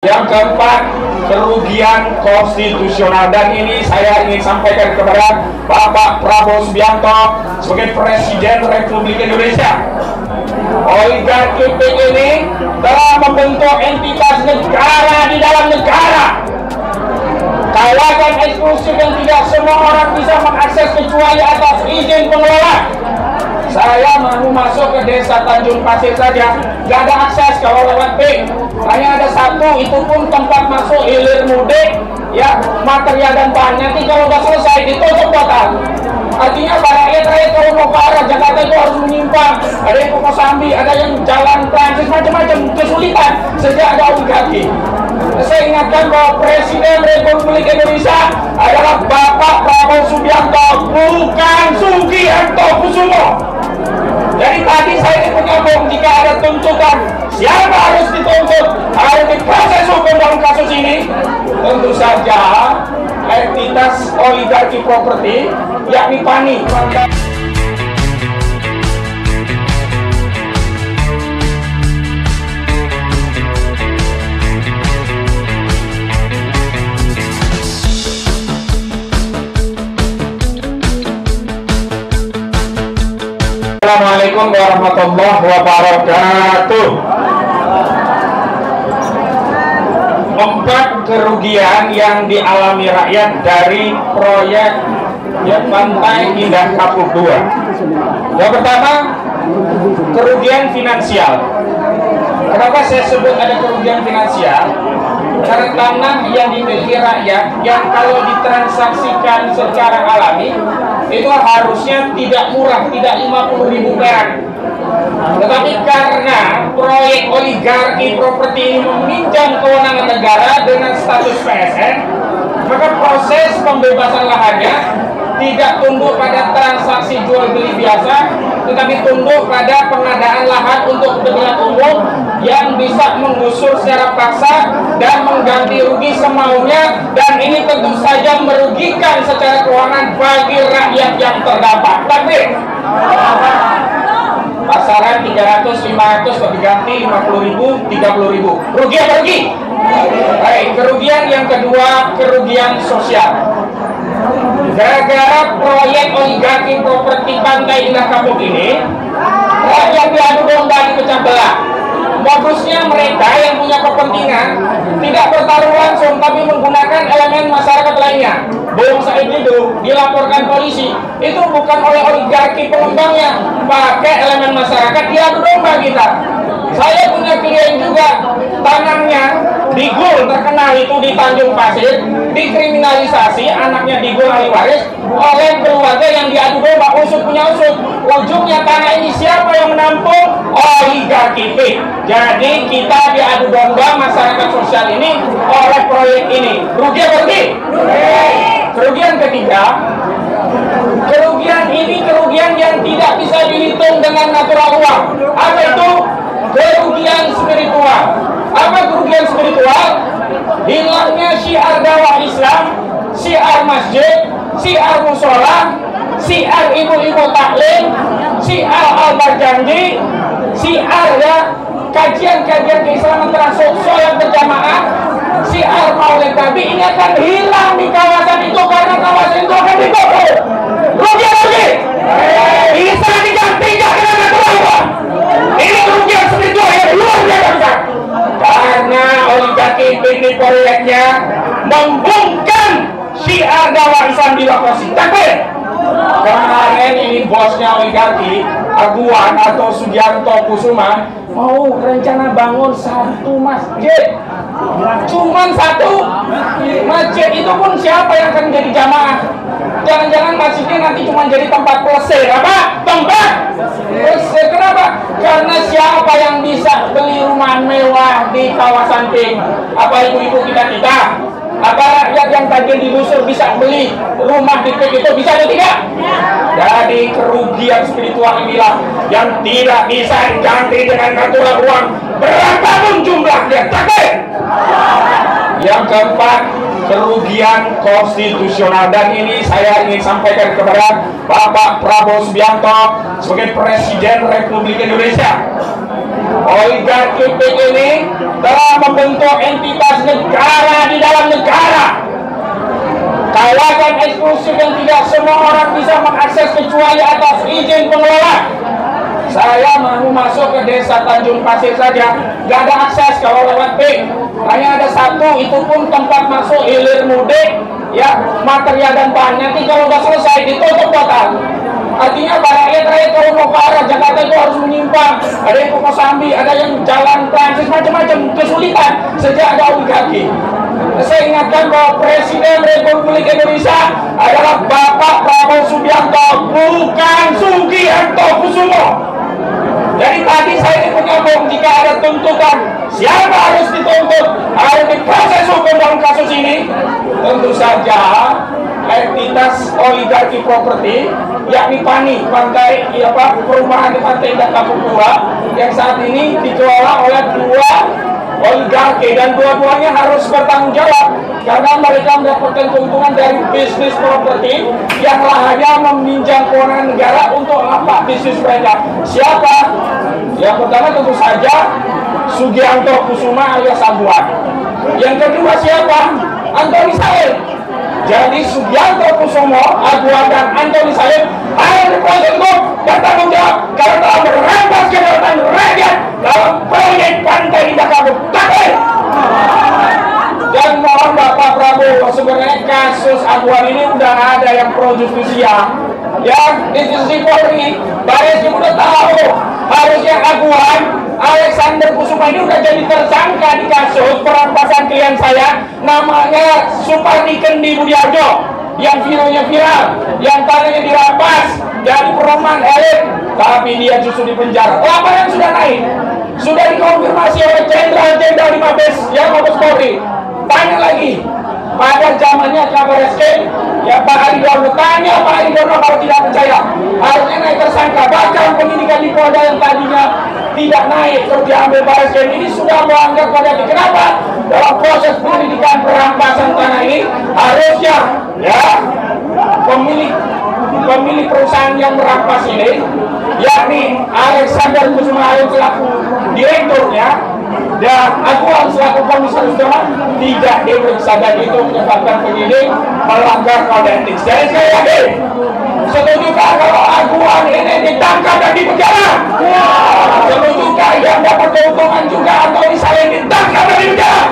Yang keempat, kerugian konstitusional, dan ini saya ingin sampaikan kepada Bapak Prabowo Subianto sebagai Presiden Republik Indonesia. Oligarki ini telah membentuk entitas negara di dalam negara. Kawasan eksklusif yang tidak semua orang bisa mengakses kecuali atas izin pengelola. Saya mau masuk ke desa Tanjung Pasir saja, nggak ada akses kalau lewat ping. Hanya ada satu, itu pun tempat masuk hilir mudik, ya, material dan bahan. Nanti kalau udah selesai ditutup total. Artinya rakyat kalau mau ke arah Jakarta itu harus menyimpang. Ada yang ke Kosambi, ada yang jalan Prancis, macam-macam kesulitan sejak ada oligarki. Saya ingatkan bahwa Presiden Republik Indonesia adalah Bapak Prabowo Subianto, bukan Sugiharto Kusumo. Jadi tadi saya ingin menyambung, jika ada tuntutan siapa harus dituntut, harus diproses hukum dalam kasus ini, tentu saja entitas oligarki properti, yakni PANI. Assalamualaikum warahmatullahi wabarakatuh. 4 kerugian yang dialami rakyat dari proyek Pantai Indah Kapuk 2. Yang pertama, kerugian finansial. Kenapa saya sebut ada kerugian finansial? Karena tanah yang dimiliki rakyat yang kalau ditransaksikan secara alami itu harusnya tidak murah, tidak 50.000 perak. Tetapi karena proyek oligarki properti ini meminjam kewenangan negara dengan status PSN, maka proses pembebasan lahannya tidak tunduk pada transaksi jual beli biasa, tetapi tunduk pada pengadaan lahan untuk kepentingan umum yang bisa menggusur secara paksa dan mengganti rugi semaunya, dan ini tentu saja merugikan secara keuangan bagi rakyat yang terdampak. Tapi pasaran 300, 500 kok diganti 50.000, 30.000. Rugi apa rugi? Baik, kerugian yang kedua, kerugian sosial. Gara-gara proyek oligarki properti Pantai Indah Kapuk ini, rakyat diadu domba, dipecah belah. Modusnya mereka yang punya kepentingan tidak bertarung langsung, tapi menggunakan elemen masyarakat lainnya. Bung Said itu dilaporkan polisi, itu bukan oleh oligarki pengembangnya, pakai elemen masyarakat, diadu domba kita. Saya punya klien juga, tanahnya digul, terkenal itu di Tanjung Pasir, dikriminalisasi, anaknya digul ahli waris oleh keluarga yang diadu domba, usut punya usut. Ujungnya tanah ini siapa yang menampung? Oligarki. Jadi kita diadu domba masyarakat sosial ini oleh proyek ini. Rugi apa rugi? Kerugian ketiga, kerugian ini kerugian yang tidak bisa dihitung dengan natural uang. Apa itu? Kerugian spiritual. Apa kerugian spiritual? Hilangnya syiar dakwah Islam, syiar masjid, syiar musola, syiar ibu-ibu taklim, syiar al-barjanji, syiar ya kajian-kajian keislaman termasuk sholat berjamaah, syiar maulid Nabi, ini akan hilang di kawasan itu karena kawasan itu akan ditutup. Rugi apa rugi? Bisa diganti nggak dengan natural uang? Ini kerugian spiritual yang luar biasa, karena oligarki ini proyeknya membungkam syiar dakwah Islam di lokasi. Tapi kemarin ini bosnya oligarki, Aguan atau Sugiharto Kusumo, mau rencana bangun 1 masjid. Cuman 1 masjid, itu pun siapa yang akan jadi jamaah? Jangan-jangan masjidnya nanti cuma jadi tempat plesir. Apa? Tempat plesir. Kenapa? Karena siapa yang bisa beli rumah mewah di kawasan ping? Apa ibu-ibu kita? Apa rakyat yang tadi digusur bisa beli rumah di ping itu? Bisa atau tidak? Jadi kerugian spiritual inilah yang tidak bisa diganti dengan natural uang, berapapun jumlahnya. Takbir. Yang keempat, kerugian konstitusional, dan ini saya ingin sampaikan kepada Bapak Prabowo Subianto sebagai Presiden Republik Indonesia. oligarki PIK ini telah membentuk entitas negara di dalam negara. Kawasan eksklusif yang tidak semua orang bisa mengakses kecuali atas izin pengelola. Saya mau masuk ke desa Tanjung Pasir saja, gak ada akses kalau lewat PIK. Hanya ada satu, itu pun tempat masuk hilir mudik, ya, material dan bahan. Nanti kalau udah selesai ditutup total. Artinya rakyat kalau mau ke arah Jakarta itu harus menyimpang. Ada yang ke Kosambi, ada yang jalan Prancis, macam-macam kesulitan sejak ada oligarki. Saya ingatkan bahwa Presiden Republik Indonesia adalah Bapak Prabowo Subianto, bukan Sugiharto Kusumo. Jadi tadi saya ingin menyambung, jika ada tuntutan siapa harus dituntut, harus diproses hukum dalam kasus ini, tentu saja entitas oligarki properti, yakni PANI, Pantai Perumahan di Pantai Indah Kapuk 2, yang saat ini dikelola oleh dua oligarki, dan dua-duanya harus bertanggung jawab karena mereka mendapatkan keuntungan dari bisnis properti yang lahannya meminjam kewenangan negara untuk apa bisnis mereka. Siapa? Yang pertama tentu saja Sugiharto Kusuma alias Aguan. Yang kedua siapa? Antoni Salim. Jadi Sugiharto Kusumo, Aguan dan Antoni Salim harus diproses hukum dan tanggung jawab karena telah merampas kedaulatan rakyat dalam proyek Pantai Indah Kapuk. Dan mohon Bapak Prabowo, sebenarnya kasus Aguan ini udah ada yang pro justisia, ya, institusi Polri, Baris udah tahu harusnya Aguan Alexander Kusuma ini udah jadi tersangka di kasus perampasan klien saya, namanya Supardi Kendi Budiarjo, yang videonya viral, yang tanahnya dirampas dari perumahan elit, tapi dia justru dipenjara. Laporan sudah naik, sudah dikonfirmasi oleh jenderal-jenderal di Mabes, ya, Mabes Polri. Tanya lagi, pada zamannya Kabar Eskrim, ya, Pak Aridono, tanya Pak Aridono kalau tidak percaya, harusnya naik tersangka. Bahkan penyidikan di Polda yang tadinya tidak naik terus diambil Pak Eskrim ini sudah melanggar kode etik. Kenapa? Dalam proses penyelidikan perampasan tanah ini harusnya, ya, pemilik perusahaan yang merampas ini, yakni Alexander Kusuma selaku direkturnya dan Aguan selaku komisaris utama tidak diperiksa, dan itu menyebabkan penyidik melanggar kode etik. Jadi saya yakin, setujukah kalau Aguan ini ditangkap dan dipenjara? Setujukah yang dapat keuntungan juga atau misalnya ditangkap dan dipenjara?